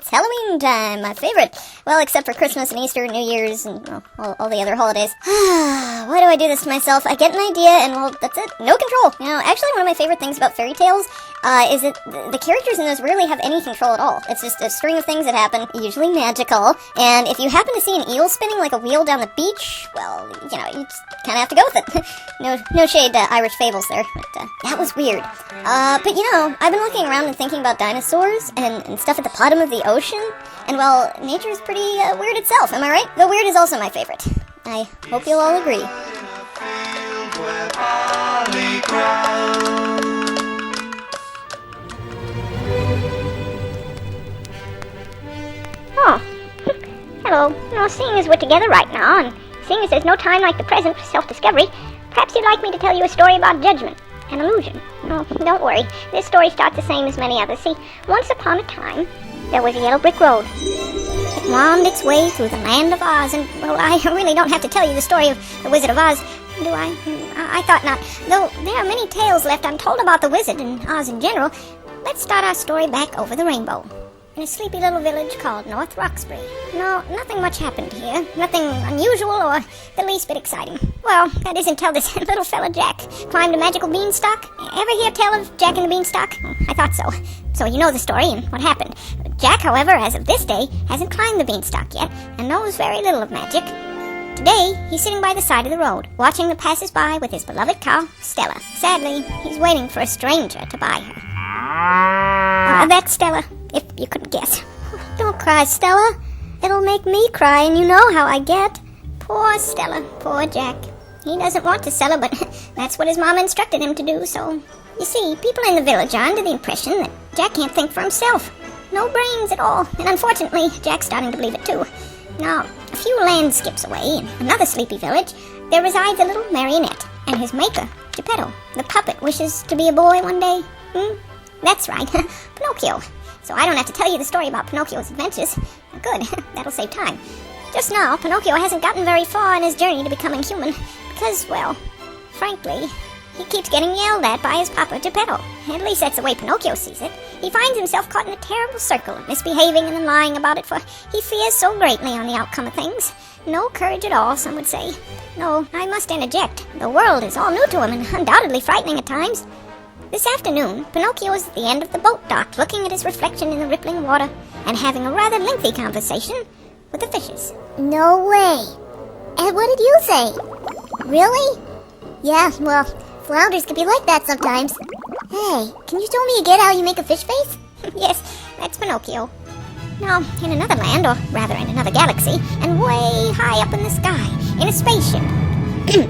It's Halloween time, my favorite. Well, except for Christmas and Easter, New Year's, and all the other holidays. Why do I do this to myself? I get an idea, and well, that's it. No control. You know, actually, one of my favorite things about fairy tales is that the characters in those rarely have any control at all. It's just a string of things that happen, usually magical, and if you happen to see an eel spinning like a wheel down the beach, well, you know, you just kind of have to go with it. No shade to Irish fables there, but that was weird. But you know, I've been looking around and thinking about dinosaurs and stuff at the bottom of the ocean, and well, nature is pretty weird itself, am I right? The weird is also my favorite. I hope you'll all agree. Oh, hello. No, seeing as we're together right now, and seeing as there's no time like the present for self-discovery, perhaps you'd like me to tell you a story about judgment and illusion. No, don't worry. This story starts the same as many others. See, once upon a time, there was a yellow brick road. It wound its way through the land of Oz, and, well, I really don't have to tell you the story of the Wizard of Oz, do I? I thought not. Though there are many tales left untold about the wizard and Oz in general, let's start our story back over the rainbow. In a sleepy little village called North Roxbury. No, nothing much happened here. Nothing unusual or the least bit exciting. Well, that is until this little fella Jack climbed a magical beanstalk. Ever hear tell of Jack and the Beanstalk? I thought so. So you know the story and what happened. Jack, however, as of this day, hasn't climbed the beanstalk yet and knows very little of magic. Today, he's sitting by the side of the road, watching the passers-by with his beloved cow, Stella. Sadly, he's waiting for a stranger to buy her. That's Stella, if you couldn't guess. Don't cry, Stella. It'll make me cry, and you know how I get. Poor Stella, poor Jack. He doesn't want to sell her, but that's what his mama instructed him to do, so... You see, people in the village are under the impression that Jack can't think for himself. No brains at all, and unfortunately, Jack's starting to believe it too. Now, a few land skips away, in another sleepy village, there resides a little marionette, and his maker, Geppetto, the puppet, wishes to be a boy one day. That's right, Pinocchio. So I don't have to tell you the story about Pinocchio's adventures. Good, that'll save time. Just now, Pinocchio hasn't gotten very far in his journey to becoming human, because, well, frankly, he keeps getting yelled at by his papa, Geppetto. At least that's the way Pinocchio sees it. He finds himself caught in a terrible circle of misbehaving and then lying about it, for he fears so greatly on the outcome of things. No courage at all, some would say. No, I must interject. The world is all new to him and undoubtedly frightening at times. This afternoon, Pinocchio is at the end of the boat dock, looking at his reflection in the rippling water and having a rather lengthy conversation with the fishes. No way. And what did you say? Really? Yeah, well, flounders can be like that sometimes. Hey, can you show me again how you make a fish face? Yes, that's Pinocchio. Now, in another land, or rather in another galaxy, and way high up in the sky, in a spaceship,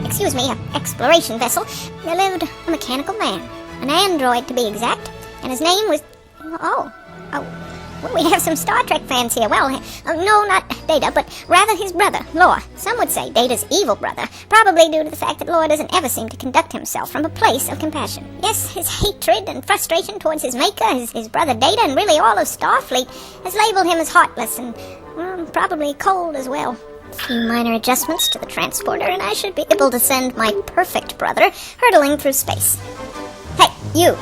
excuse me, an exploration vessel, there lived a mechanical man. An android, to be exact, and his name was... well, we have some Star Trek fans here. Well, no, not Data, but rather his brother, Lore. Some would say Data's evil brother, probably due to the fact that Lore doesn't ever seem to conduct himself from a place of compassion. Yes, his hatred and frustration towards his maker, his brother Data, and really all of Starfleet, has labeled him as heartless and probably cold as well. A few minor adjustments to the transporter, and I should be able to send my perfect brother hurtling through space. Hey, you!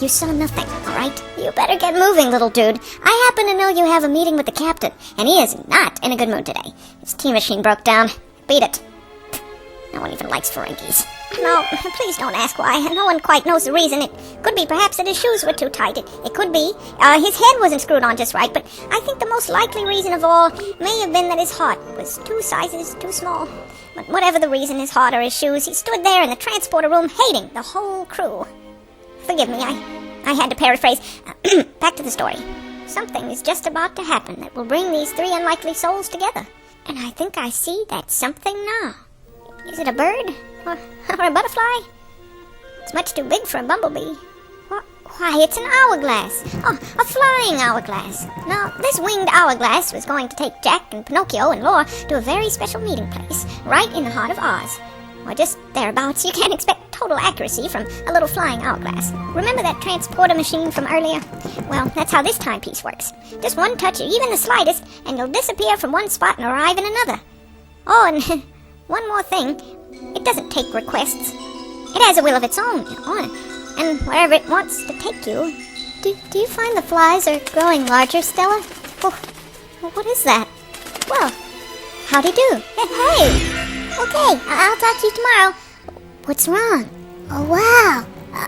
You saw nothing, alright? You better get moving, little dude. I happen to know you have a meeting with the captain, and he is not in a good mood today. His tea machine broke down. Beat it. No one even likes Ferengis. No, please don't ask why. No one quite knows the reason. It could be perhaps that his shoes were too tight. It could be his head wasn't screwed on just right, but I think the most likely reason of all may have been that his heart was 2 sizes too small. But whatever the reason, his heart or his shoes, he stood there in the transporter room hating the whole crew. Forgive me, I had to paraphrase. Back to the story. Something is just about to happen that will bring these 3 unlikely souls together. And I think I see that something now. Is it a bird? Or a butterfly? It's much too big for a bumblebee. Why, it's an hourglass. Oh, a flying hourglass. Now, this winged hourglass was going to take Jack and Pinocchio and Lore to a very special meeting place, right in the heart of Oz. Or just thereabouts. You can't expect total accuracy from a little flying hourglass. Remember that transporter machine from earlier? Well, that's how this timepiece works. Just one touch, even the slightest, and you'll disappear from one spot and arrive in another. Oh, and one more thing. It doesn't take requests. It has a will of its own, and wherever it wants to take you. Do you find the flies are growing larger, Stella? Oh, what is that? Well, howdy do. Hey! Okay, I'll talk to you tomorrow. What's wrong? Oh, wow.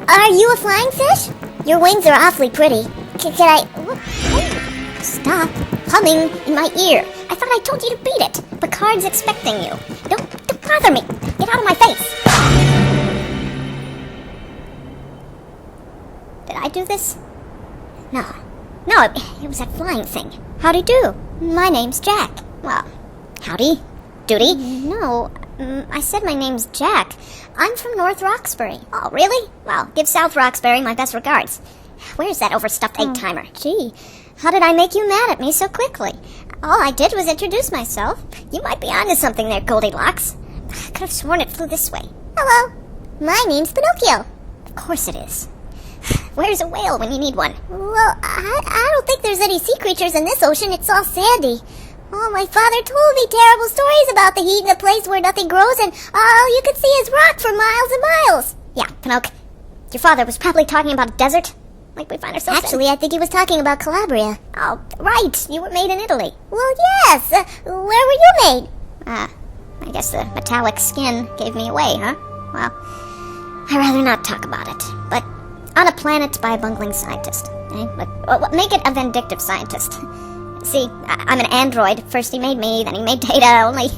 Are you a flying fish? Your wings are awfully pretty. Can I... Hey, stop humming in my ear. I thought I told you to beat it. Picard's expecting you. Don't bother me. Get out of my face. Did I do this? No, it was that flying thing. Howdy do. My name's Jack. Well, howdy, doody. No, I said my name's Jack. I'm from North Roxbury. Oh, really? Well, give South Roxbury my best regards. Where's that overstuffed egg-timer? Gee, how did I make you mad at me so quickly? All I did was introduce myself. You might be onto something there, Goldilocks. I could have sworn it flew this way. Hello. My name's Pinocchio. Of course it is. Where's a whale when you need one? Well, I don't think there's any sea creatures in this ocean. It's all sandy. Oh, my father told me terrible stories about the heat in a place where nothing grows and all you could see is rock for miles and miles. Yeah, Pinocchio. Your father was probably talking about a desert, like we find ourselves Actually, I think he was talking about Calabria. Oh, right. You were made in Italy. Well, yes. Where were you made? I guess the metallic skin gave me away, huh? Well, I'd rather not talk about it. But on a planet by a bungling scientist. Eh? But make it a vindictive scientist. See, I'm an android. First he made me, then he made Data, only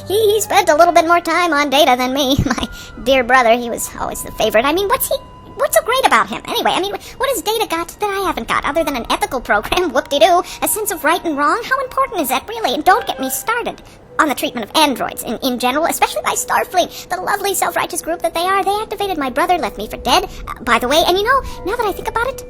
he spent a little bit more time on Data than me. My dear brother, he was always the favorite. I mean, what's so great about him? Anyway, I mean, what has Data got that I haven't got, other than an ethical program, whoop-de-doo, a sense of right and wrong? How important is that, really? And don't get me started on the treatment of androids in general, especially by Starfleet, the lovely self-righteous group that they are. They activated my brother, left me for dead, by the way, and you know, now that I think about it,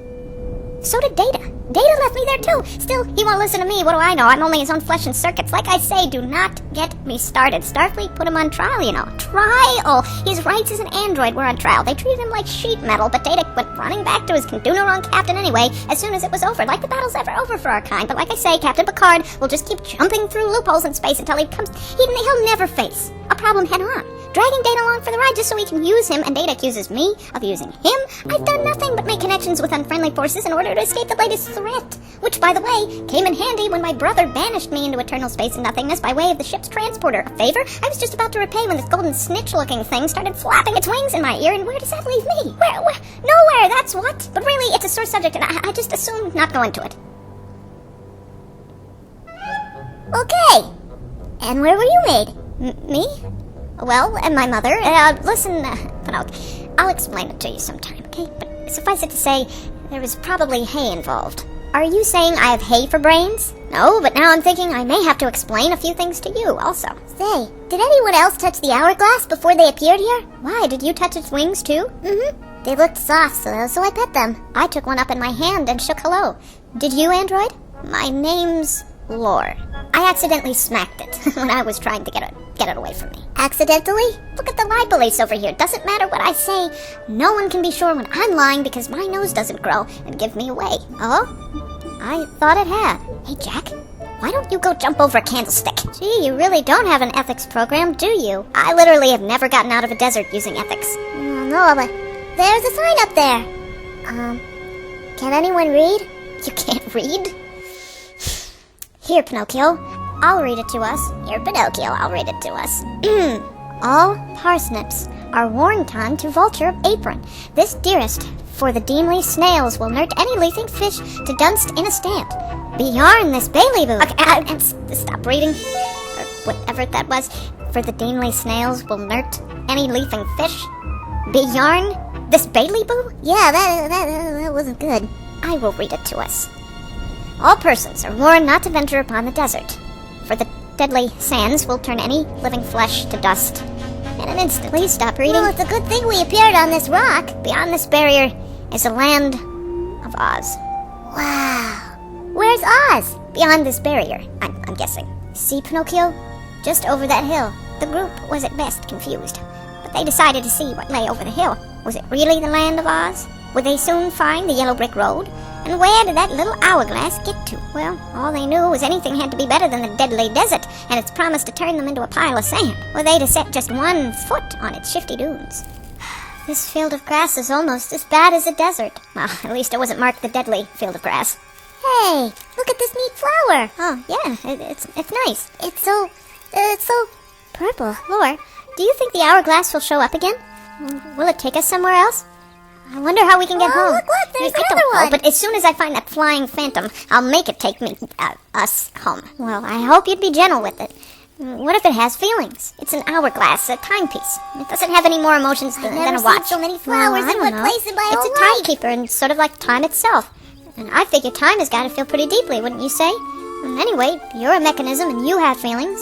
so did Data. Data left me there too. Still, he won't listen to me. What do I know? I'm only his own flesh and circuits. Like I say, do not get me started. Starfleet put him on trial, you know. Trial! His rights as an android were on trial. They treated him like sheet metal, but Data went running back to his can-do-no-wrong captain anyway as soon as it was over. Like the battle's ever over for our kind. But like I say, Captain Picard will just keep jumping through loopholes in space until he'll never face a problem head-on. Dragging Data along for the ride just so he can use him, and Data accuses me of using him. I've done nothing but make connections with unfriendly forces in order to escape the latest threat, which, by the way, came in handy when my brother banished me into eternal space and nothingness by way of the ship's transporter. A favor I was just about to repay when this golden snitch-looking thing started flapping its wings in my ear, and where does that leave me? Where? Nowhere, that's what. But really, it's a sore subject, and I just assume not go into it. Okay. And where were you made? Me? Well, and my mother. Listen, I'll explain it to you sometime, okay? But suffice it to say, there was probably hay involved. Are you saying I have hay for brains? No, but now I'm thinking I may have to explain a few things to you also. Say, did anyone else touch the hourglass before they appeared here? Why, did you touch its wings too? Mm-hmm. They looked soft, so I pet them. I took one up in my hand and shook hello. Did you, android? My name's Lore. I accidentally smacked it when I was trying to get it away from me. Accidentally? Look at the lie police over here. Doesn't matter what I say. No one can be sure when I'm lying because my nose doesn't grow and give me away. Oh? I thought it had. Hey, Jack, why don't you go jump over a candlestick? Gee, you really don't have an ethics program, do you? I literally have never gotten out of a desert using ethics. No, but there's a sign up there. Can anyone read? You can't read? Here, Pinocchio, I'll read it to us. Here, Pinocchio, I'll read it to us. All parsnips are warned on to vulture apron. This dearest, for the deemly snails will nurt any leafing fish to dunst in a stant. Beyarn this bailey-boo. Okay, stop reading. Or whatever that was. For the deemly snails will nurt any leafing fish. Beyarn this bailey-boo? Yeah, that wasn't good. I will read it to us. All persons are warned not to venture upon the desert, for the deadly sands will turn any living flesh to dust in an instant. Please stop reading. Well, it's a good thing we appeared on this rock. Beyond this barrier is the land of Oz. Wow. Where's Oz? Beyond this barrier, I'm guessing. See, Pinocchio? Just over that hill. The group was at best confused, but they decided to see what lay over the hill. Was it really the land of Oz? Would they soon find the yellow brick road? And where did that little hourglass get to? Well, all they knew was anything had to be better than the deadly desert and its promise to turn them into a pile of sand. Were they to set just 1 foot on its shifty dunes? This field of grass is almost as bad as a desert. Well, at least it wasn't marked the deadly field of grass. Hey, look at this neat flower. Oh, yeah, it's nice. It's so purple. Lore, do you think the hourglass will show up again? Will it take us somewhere else? I wonder how we can get home. Look, there's I another don't know, one. but as soon as I find that flying phantom, I'll make it take us home. Well, I hope you'd be gentle with it. What if it has feelings? It's an hourglass, a timepiece. It doesn't have any more emotions than a watch. Seen so many flowers I in don't one know. place in my It's whole a life. timekeeper, and sort of like time itself. And I figure time has got to feel pretty deeply, wouldn't you say? And anyway, you're a mechanism, and you have feelings.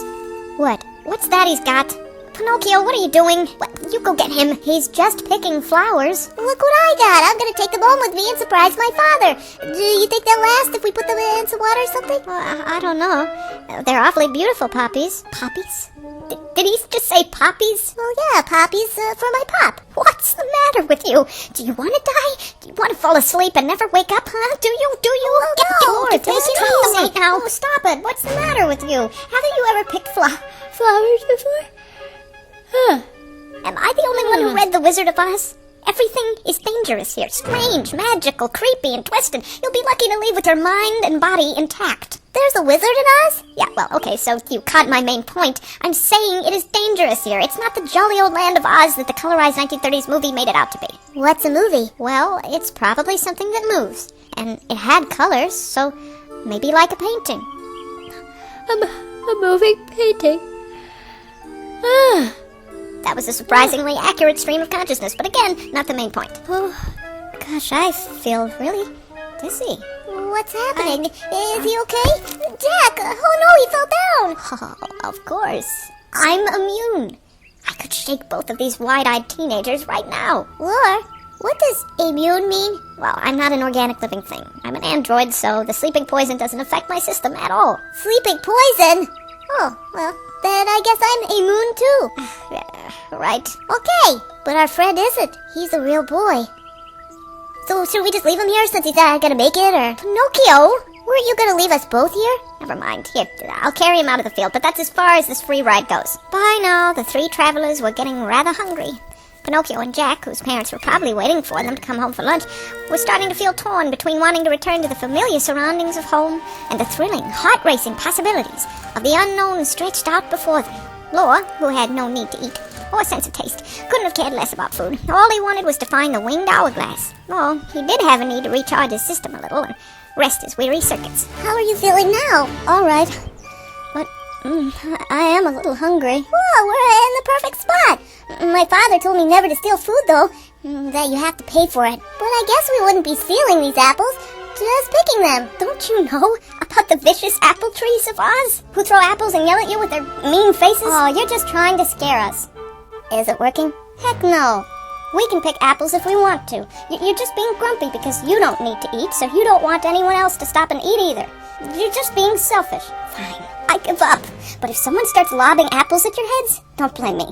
What? What's that he's got? Pinocchio, what are you doing? What? You go get him. He's just picking flowers. Look what I got. I'm gonna take them home with me and surprise my father. Do you think they'll last if we put them in some water or something? Well, I don't know. They're awfully beautiful poppies. Poppies? Did he just say poppies? Well, yeah, poppies for my pop. What's the matter with you? Do you want to die? Do you want to fall asleep and never wake up, huh? Do you? no, Take it easy right now. Oh, stop it. What's the matter with you? Haven't you ever picked flowers before? Huh. Am I the only one who read The Wizard of Oz? Everything is dangerous here. Strange, magical, creepy, and twisted. You'll be lucky to leave with your mind and body intact. There's a wizard in Oz? Yeah, well, okay, so you caught my main point. I'm saying it is dangerous here. It's not the jolly old land of Oz that the colorized 1930s movie made it out to be. What's a movie? Well, it's probably something that moves. And it had colors, so maybe like a painting. A moving painting? That was a surprisingly accurate stream of consciousness, but again, not the main point. Oh, gosh, I feel really dizzy. What's happening? Is he okay? Jack! Oh no, he fell down! Oh, of course. I'm immune. I could shake both of these wide-eyed teenagers right now. Lore, what does immune mean? Well, I'm not an organic living thing. I'm an android, so the sleeping poison doesn't affect my system at all. Sleeping poison? Oh, well, then I guess I'm immune too. Right. Okay, but our friend isn't. He's a real boy. So should we just leave him here since he's not gonna make it, or? Pinocchio, weren't you gonna leave us both here? Never mind. Here, I'll carry him out of the field, but that's as far as this free ride goes. By now, the three travelers were getting rather hungry. Pinocchio and Jack, whose parents were probably waiting for them to come home for lunch, were starting to feel torn between wanting to return to the familiar surroundings of home and the thrilling, heart-racing possibilities of the unknown stretched out before them. Lore, who had no need to eat or sense of taste, couldn't have cared less about food. All he wanted was to find the winged hourglass. Well, he did have a need to recharge his system a little and rest his weary circuits. How are you feeling now? All right, but I am a little hungry. Whoa, we're in the perfect spot. My father told me never to steal food, though, that you have to pay for it. But I guess we wouldn't be stealing these apples, just picking them. Don't you know about the vicious apple trees of Oz, who throw apples and yell at you with their mean faces? Oh, you're just trying to scare us. Is it working? Heck no. We can pick apples if we want to. You're just being grumpy because you don't need to eat, so you don't want anyone else to stop and eat either. You're just being selfish. Fine, I give up. But if someone starts lobbing apples at your heads, don't blame me.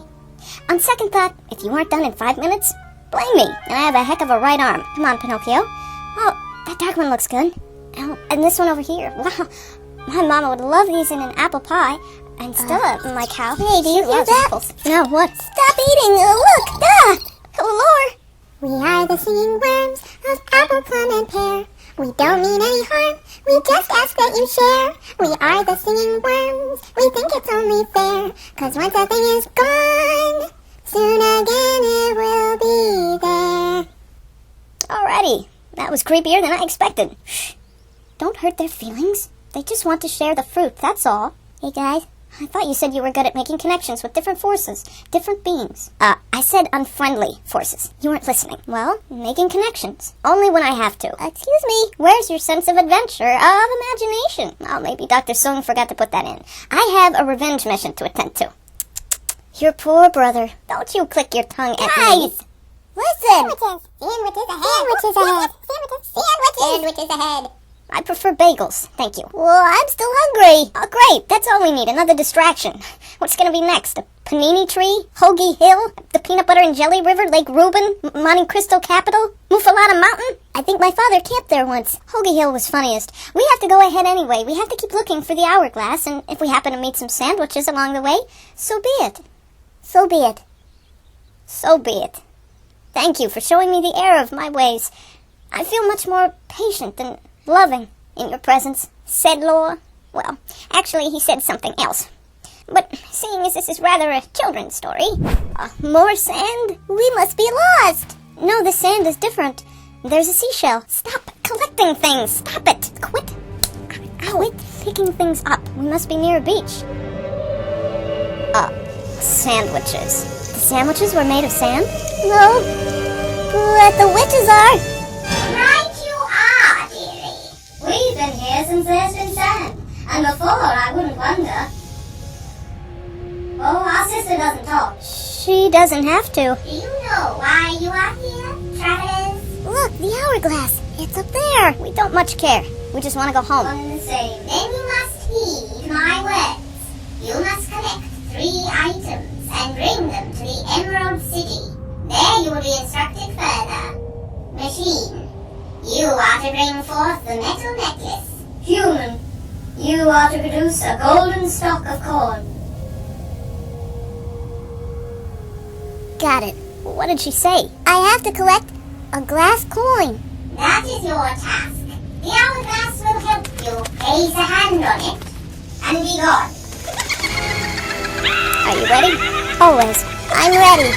On second thought, if you aren't done in 5 minutes, blame me, and I have a heck of a right arm. Come on, Pinocchio. Oh, that dark one looks good. Oh, and this one over here. Wow, my mama would love these in an apple pie. And Stella, my cow. Hey, do you hear that? Apples. No, what? Stop eating! Look! Ah! Oh, Lore! We are the singing worms of apple, plum, and pear. We don't mean any harm, we just ask that you share. We are the singing worms, we think it's only fair. 'Cause once a thing is gone, soon again it will be there. Alrighty, that was creepier than I expected. Shh. Don't hurt their feelings. They just want to share the fruit, that's all. Hey guys, I thought you said you were good at making connections with different forces, different beings. I said unfriendly forces. You weren't listening. Well, making connections. Only when I have to. excuse me. Where's your sense of adventure, of imagination? Oh, maybe Dr. Sung forgot to put that in. I have a revenge mission to attend to. Your poor brother. Don't you click your tongue at me. Guys, listen. Sandwiches ahead. Sandwiches ahead. Sandwiches ahead. I prefer bagels, thank you. Well, I'm still hungry. Oh, great. That's all we need. Another distraction. What's going to be next? A panini tree? Hoagie Hill? The peanut butter and jelly river? Lake Reuben? Monte Cristo Capital? Mufalata Mountain? I think my father camped there once. Hoagie Hill was funniest. We have to go ahead anyway. We have to keep looking for the hourglass, and if we happen to meet some sandwiches along the way, so be it. So be it. So be it. Thank you for showing me the error of my ways. I feel much more patient and loving. in your presence, said Law. Well, actually, he said something else. But seeing as this is rather a children's story, more sand? We must be lost. No, the sand is different. There's a seashell. Stop collecting things. Stop it. Quit picking things up. We must be near a beach. Sandwiches. The sandwiches were made of sand? No, but the witches are. Right you are, dearie. We've been here since there's been sand. And before, I wouldn't wonder. Oh, our sister doesn't talk. She doesn't have to. Do you know why you are here, travelers? Look, the hourglass. It's up there. We don't much care. We just want to go home. On the same. Then you must heed my words. You must collect 3 items and bring them to the Emerald City. There you will be instructed further. Machine, you are to bring forth the metal necklace. Human, you are to produce a golden stalk of corn. Got it. What did she say? I have to collect a glass coin. That is your task. The hourglass will help you. Place a hand on it and be gone. Are you ready? Always. I'm ready.